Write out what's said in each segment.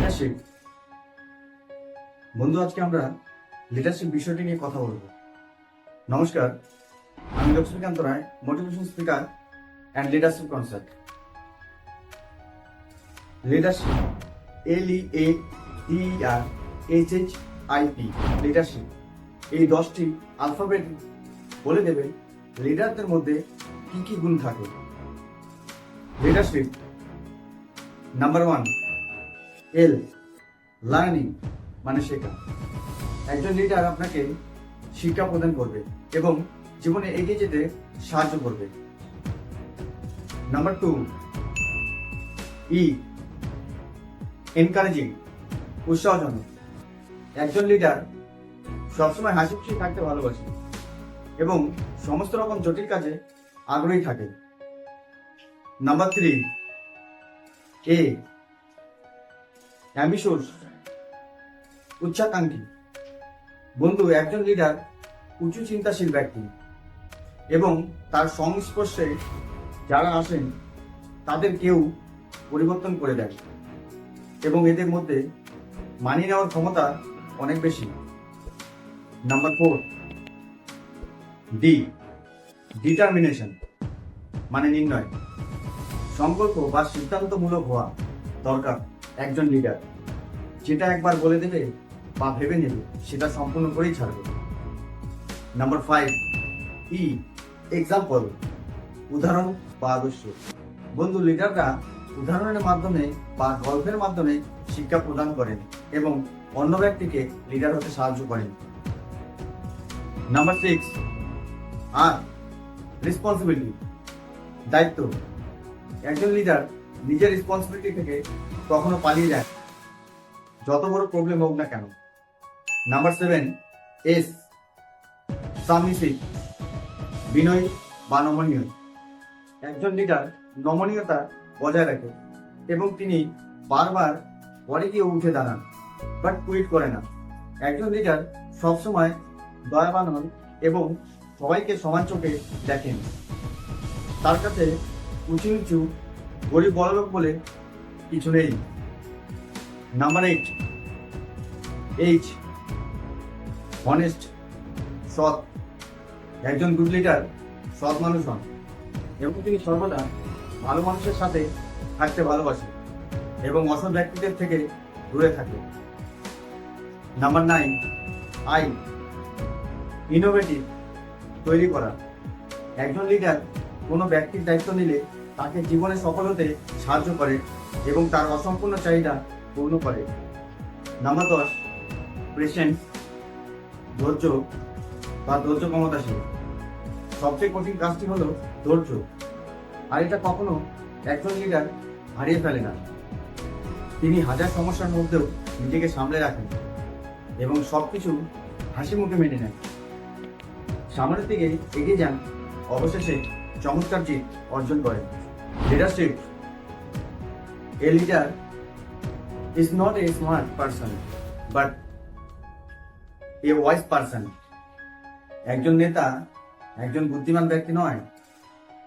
Leadership. বন্ধু, আজকে আমরা লিডারশিপ বিষয়টি নিয়ে কথা বলবো। নমস্কার, আমি Lakshmikanta Roy, motivation speaker and leadership consult. Leadership, LEADERSHIP, leadership, এই 10টি আলফাবেট বলে দেবে লিডারদের মধ্যে কি কি গুণ থাকে। লিডারশিপ নাম্বার 1, L, লার্নিং, মানে শেখা। একজন লিডার আপনাকে শিক্ষা প্রদান করবে এবং জীবনে এগিয়ে যেতে সাহায্য করবে। নাম্বার 2, E, এনকারেজিং, উৎসাহজনক। একজন লিডার সবসময় হাসি খুশি থাকতে ভালোবাসে এবং সমস্ত রকম জটিল কাজে আগ্রহী থাকে। নাম্বার 3, A, অ্যাম্বিশিয়াস, উচ্চাকাঙ্ক্ষী। বন্ধু, একজন লিডার উঁচু চিন্তাশীল ব্যক্তি এবং তার সংস্পর্শে যারা আসেন তাদের কেউ পরিবর্তন করে দেয় এবং এদের মধ্যে মানিয়ে নেওয়ার ক্ষমতা অনেক বেশি। নাম্বার 4, D, ডিটারমিনেশন, মানে নির্ণয়। সংকল্প বা সিদ্ধান্তমূলক হওয়া দরকার একজন লিডার। যেটা একবার বলে দেবে বা ভেবে নেবে সেটা সম্পূর্ণ করেই ছাড়বে। নাম্বার 5, E, এক্সাম্পল, উদাহরণ বা আদর্শ। বন্ধু, লিডাররা উদাহরণের মাধ্যমে বা গল্পের মাধ্যমে শিক্ষা প্রদান করেন এবং অন্য ব্যক্তিকে লিডার হতে সাহায্য করেন। নাম্বার 6, R, রেসপন্সিবিলিটি, দায়িত্ব। একজন লিডার নিজের রেসপন্সিবিলিটি থেকে কখনো পালিয়ে যায়, যত বড় প্রবলেম হোক না কেন। নাম্বার 7, S, সাবমিসিভ, বিনয়ী বা নমনীয়। একজন লিডার নমনীয়তা বজায় রাখে এবং তিনি বারবার পরে গিয়ে উঠে দাঁড়ান, বাট কুইট করে না। একজন লিডার সবসময় দয়াবান হন এবং সবাইকে সমান চোখে দেখেন। তার কাছে উঁচু নিচু, গরিব বড়লোক বলে কিছু নেই। নাম্বার 8, H, অনেস্ট, সৎ। একজন গুড লিডার সৎ মানুষ হন এবং তিনি সর্বদা ভালো মানুষের সাথে থাকতে ভালোবাসে এবং অসৎ ব্যক্তিদের থেকে দূরে থাকে। নাম্বার 9, I, ইনোভেটিভ, তৈরি করা। একজন লিডার কোনো ব্যক্তির দায়িত্ব নিলে তাকে জীবনে সফল হতে সাহায্য করে এবং তার অসম্পূর্ণ চাহিদা পূর্ণ করে। নাম্বার 10, পেশেন্স, ধৈর্য বা ধৈর্য ক্ষমতাশীল। সবচেয়ে কঠিন কাজটি হলো ধৈর্য, আর এটা কখনো একজন লিডার হারিয়ে ফেলে না। তিনি হাজার সমস্যার মধ্যেও নিজেকে সামলে রাখেন এবং সবকিছু হাসি মুখে মেনে নেন। সামনের দিকে এগিয়ে যান, অবশেষে চমৎকার জিত অর্জন করেন। Leadership, a leader is not a smart person but a wise person. একজন নেতা একজন বুদ্ধিমান ব্যক্তি নয়,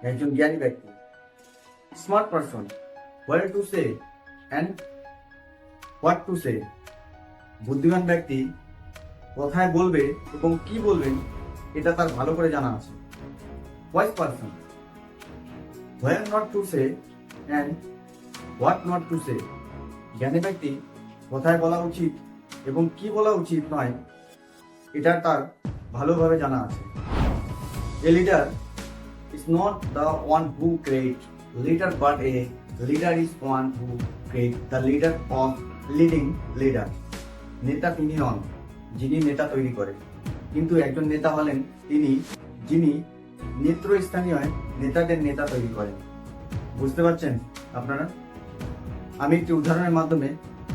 একজন জ্ঞানী ব্যক্তি। Smart person, where to say and what to say. বুদ্ধিমান ব্যক্তি কোথায় বলবে এবং কি বলবেন এটা তার ভালো করে জানা আছে। Wise person, where not to say and what not to say. জ্ঞানী ব্যক্তি কোথায় বলা উচিত এবং কি বলা উচিত নয় এটা তার ভালোভাবে জানা আছে। A leader is not the one who creates leader but a leader is one who creates the leader of leading leader. নেতা তিনি নন যিনি নেতা তৈরি করেন, কিন্তু একজন নেতা হলেন তিনি যিনি নেতৃস্থানীয় নেতাদের নেতা তৈরি করেন। বুঝতে পারছেন আপনারা? আমি একটি উদাহরণের মাধ্যমে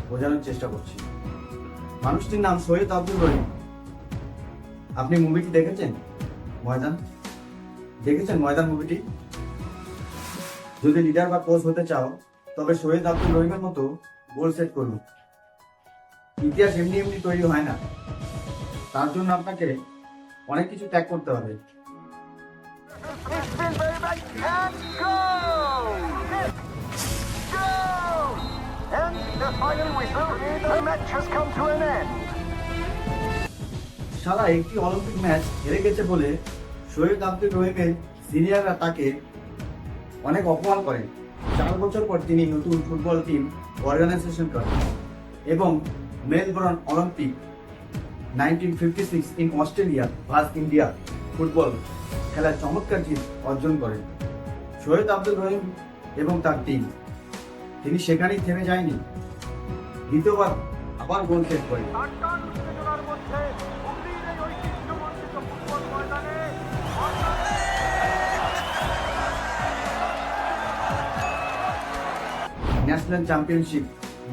বোঝানোর চেষ্টা করছি। মানুষটির নাম সৈয়দ আব্দুল রহিম। আপনি মুভিটি দেখেছেন ময়দান? দেখেছেন ময়দান মুভিটি? যদি লিডার বা কোচ হতে চাও তবে সৈয়দ আব্দুল রহিমের মতো গোল সেট করুন। ইতিহাস এমনি এমনি তৈরি হয় না, তার জন্য আপনাকে অনেক কিছু ত্যাগ করতে হবে। And go! final whistle, the match has come to an end. সারা একটি অলিম্পিক ম্যাচ হেরে গেছে বলে শহীদ আব্দুল রহিমের সিনিয়ররা তাকে অনেক অপমান করেন। 4 বছর পর তিনি নতুন ফুটবল টিম অর্গানাইজেশন করেন এবং Melbourne Olympic 1956 in Australia verse India football খেলার চমৎকার জিত অর্জন করেন শহীদ আব্দুল রহিম এবং তার টিম। তিনি সেখানেই থেমে যায়নি, দ্বিতীয়বার আবার গোল সেট করেন। টানটান উত্তেজনার মধ্যে হুগলির এই ঐতিহ্যমণ্ডিত ফুটবল ময়দানে ন্যাশনাল চ্যাম্পিয়নশিপ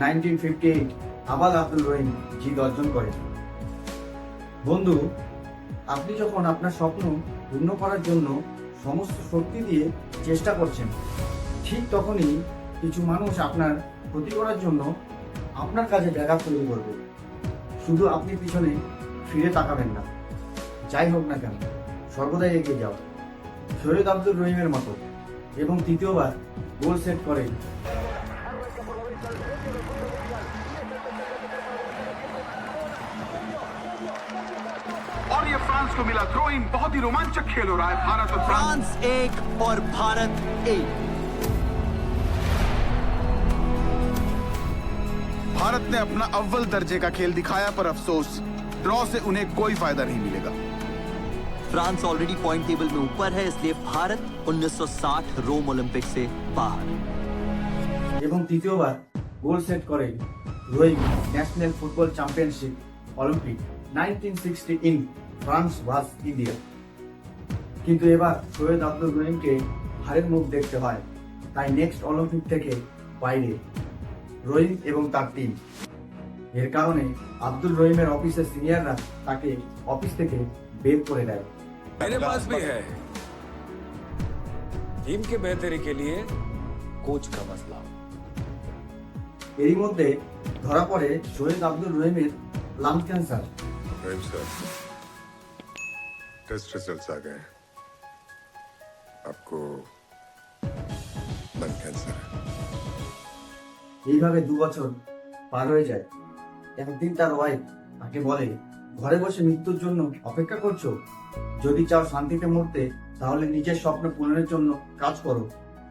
1958 আবাল আব্দুল রহিম জিত অর্জন করেন। বন্ধু, আপনি যখন আপনার স্বপ্ন পূর্ণ করার জন্য সমস্ত শক্তি দিয়ে চেষ্টা করছেন, ঠিক তখনই কিছু মানুষ আপনার ক্ষতি করার জন্য আপনার কাজে ব্যাঘাত তৈরি করবে। শুধু আপনি পিছনে ফিরে তাকাবেন না। যাই হোক না কেন, সর্বদাই এগিয়ে যাও শহীদ আব্দুল রহিমের মতো, এবং তৃতীয়বার গোল সেট করে और ये फ्रांस को मिला थ्रो इन। बहुत ही रोमांचक खेल हो रहा है भारत और फ्रांस। फ्रांस 1 और भारत 1। भारत ने अपना अव्वल दर्जे का खेल दिखाया, पर अफसोस ड्रॉ से उन्हें कोई फायदा नहीं मिलेगा। फ्रांस ऑलरेडी पॉइंट टेबल में ऊपर है, इसलिए भारत 1960 रोम ओलंपिक से बाहर। এবং তৃতীয়বার গোল সেট করে Rahim national football championship olympic 1960 in France versus India. কিন্তু এবার শহীদ আব্দুল রহিমকে হারের মুখ দেখতে হয়, তাই নেক্সট অলিম্পিক থেকে বাইরে রহিম এবং তার টিম। এর কারণে আব্দুল রহিমের অফিসের সিনিয়ররা তাকে অফিস থেকে বের করে দেয়। मेरे पास भी है। टीम के बेहतरी के लिए कोच का मसला। এরই মধ্যে ধরা पड़े শহীদ আব্দুল রহিমের লাং ক্যান্সার। रहीम सर, टेस्ट रिजल्ट्स आ गए। आपको लंग कैंसर है। এইভাবে 2 বছর পার হয়ে যায়। একদিন তার ওয়াইফ তাকে বলে, ঘরে বসে মৃত্যুর জন্য অপেক্ষা করছো? যদি চাও শান্তিতে মরতে, তাহলে নিজের স্বপ্ন পূরণের জন্য কাজ করো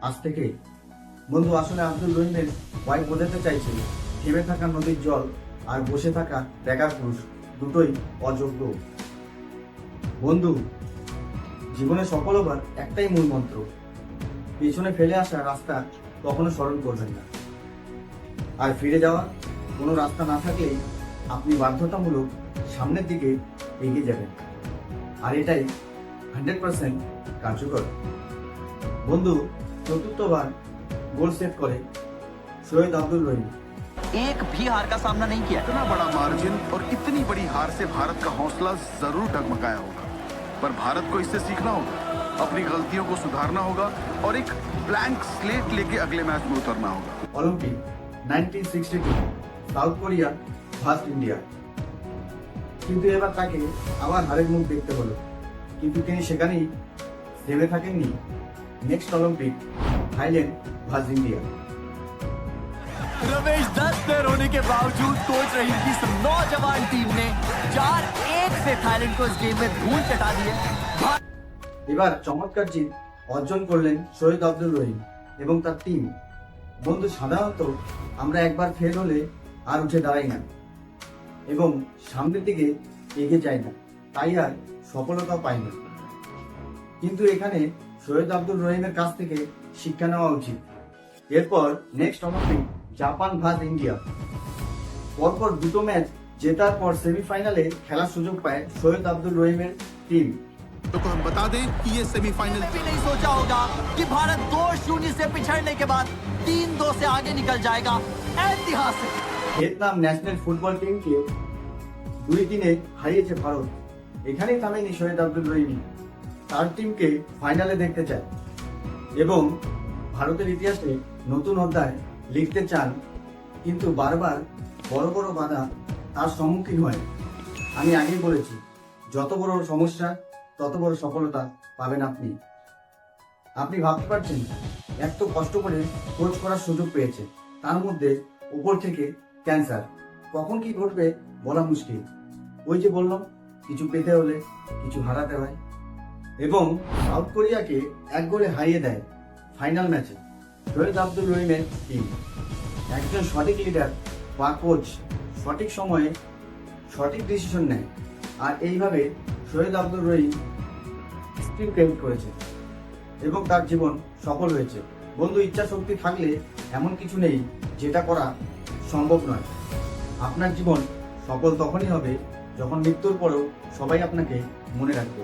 আজ থেকে। বন্ধু, আসলে আব্দুল রহিমের ওয়াইফ বোঝাতে চাইছে থেমে থাকা নদীর জল আর বসে থাকা বেকার পুরুষ দুটোই অযোগ্য। বন্ধু, জীবনে সফল হবার একটাই মূল মন্ত্র, পেছনে ফেলে আসা রাস্তা কখনো স্মরণ করবেন না। আর ফিরে যাওয়ার কোনো রাস্তা না থাকলেই আপনি বাধ্যতামূলক সামনের দিকে এগিয়ে যাবেন, আর এটাই 100% কার্যকর। বন্ধু, চতুর্থবার গোল সেট করে শহীদ আব্দুল রহিম। एक भी हार का सामना नहीं किया। इतना बड़ा मार्जिन और इतनी बड़ी हार से भारत का हौसला जरूर डगमगाया होगा, पर भारत को इससे सीखना होगा, अपनी गलतियों को सुधारना होगा और एक ब्लैंक स्लेट लेके अगले मैच में उतरना होगा। Olympic 1962 south Korea verse India. কিন্তু এবার তাকে আবার হারের মুখ দেখতে হলো, কিন্তু তিনি সেখানেই থেমে থাকেননি। Next olympic Thailand versus India. Ramesh 10 पैर होने के बावजूद कोच रहीम की इस नौजवान टीम ने 4-1 से थाईलैंड को इस गेम में धूल चटा दी है। এবার চমৎকার জিত অর্জন করলেন শহীদ আব্দুল রহিম এবং তার টিম। বন্ধু, সাধারণত আমরা একবার ফেল হলে আর উঠে দাঁড়াই না এবং সামনের দিকে এগিয়ে যাই না, তাই আর সফলতা পাই না। কিন্তু এখানে শহীদ আব্দুল রহিমের কাছ থেকে শিক্ষা নেওয়া উচিত। এরপর next Olympic Japan verse India. পরপর 2 ম্যাচ জেতার পর সেমিফাইনালে খেলার সুযোগ পায় শহীদ আব্দুল রহিমের টিম। तो हम बता दें कि ये सेमीफाइनल भी नहीं सोचा होगा कि भारत 2-0 से पिछड़ने के बाद 3-2 से आगे निकल जाएगा। ऐतिहासिक। ভিয়েতনাম ন্যাশনাল ফুটবল টিমকে 2-3 হারিয়েছে ভারত। এখানেই থামেনি শহীদ আব্দুল রহিম, তার টিমকে ফাইনালে দেখতে চায় এবং ভারতের ইতিহাসে নতুন অধ্যায় লিখতে চান, কিন্তু বারবার বড় বড় বাধা তার সম্মুখীন হয়। আমি আগেই বলেছি, যত বড় সমস্যা তত বড় সফলতা পাবেন আপনি। আপনি ভাবতে পারছেন, এত কষ্ট করে কোচ করার সুযোগ পেয়েছে, তার মধ্যে উপর থেকে ক্যান্সার কখন কি ঘটবে বলা মুশকিল। ওই যে বললাম, কিছু পেতে হলে কিছু হারাতে হয়। এবং সাউথ কোরিয়াকে 1 গোলে হারিয়ে দেয় ফাইনাল ম্যাচে শহীদ আব্দুল রহিমের টিম। একজন সঠিক লিডার বা কোচ সঠিক সময়ে সঠিক ডিসিশন নেয়, আর এইভাবে শহীদ আব্দুল রহিম স্ক্রিন ক্রেডিট করেছে এবং তার জীবন সফল হয়েছে। বন্ধু, ইচ্ছা শক্তি থাকলে এমন কিছু নেই যেটা করা সম্ভব নয়। আপনার জীবন সফল তখনই হবে যখন মৃত্যুর পরেও সবাই আপনাকে মনে রাখবে।